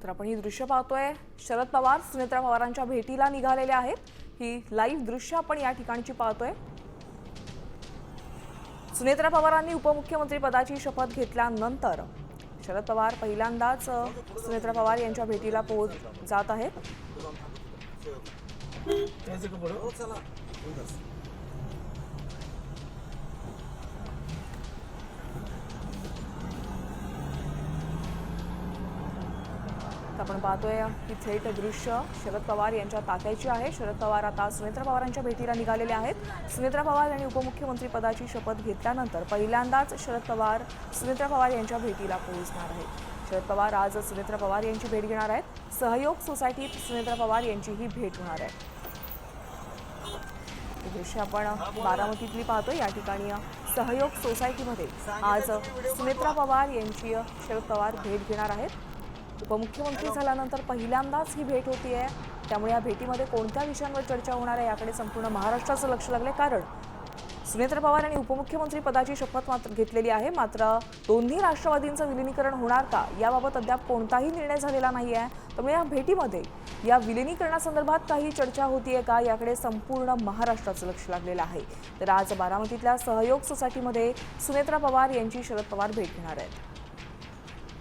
तर आपण ही दृश्य पाहतोय, शरद पवार सुनेत्रा पवारांच्या भेटीला निघालेले आहेत। ही लाईव्ह दृश्य आपण या ठिकाणची पाहतोय। सुनेत्रा पवारांनी उपमुख्यमंत्री पदाची शपथ घेतल्यानंतर शरद पवार पहिल्यांदाच सुनेत्रा पवार यांच्या भेटीला जात आहेत। आपण पाहतोय की थेट दृश्य शरद पवार यांच्या ताफ्याची आहे। शरद पवार आता सुनेत्रा पवारांच्या भेटीला निघालेले आहेत। सुनेत्रा पवार यांनी उपमुख्यमंत्री पदाची शपथ घेतल्यानंतर पहिल्यांदाच शरद पवार सुनेत्रा पवार यांच्या भेटीला पोहोचणार आहेत। शरद पवार आज सुनेत्रा पवार यांची भेट घेणार आहेत। सहयोग सोसायटीत सुनेत्रा पवार यांची ही भेट होणार आहे। हे दृश्य आपण बारामतीतली पाहतोय। या ठिकाणी सहयोग सोसायटीमध्ये आज सुनेत्रा पवार यांची शरद पवार भेट घेणार आहेत। उपमुख्यमंत्री झाल्यानंतर पहिल्यांदाच ही भेट होतीये, त्यामुळे या भेटीमध्ये कोणत्या विषयांवर चर्चा होणार आहे याकडे संपूर्ण महाराष्ट्राचं लक्ष लागले। कारण सुनेत्रा पवार यांनी उपमुख्यमंत्री पदाची शपथ मात्र घेतलेली आहे, मात्र दोन्ही राष्ट्रवादींचं विलीनीकरण होणार का याबाबत अद्याप कोणताही निर्णय झालेला नाहीये। त्यामुळे या भेटीमध्ये या विलीनीकरणासंदर्भात काही चर्चा होतीये का याकडे संपूर्ण महाराष्ट्राचं लक्ष लागलेलं आहे। तर आज बारामतीतल्या सहयोग सोसायटीमध्ये सुनेत्रा पवार यांची शरद पवार भेट घेणार आहेत।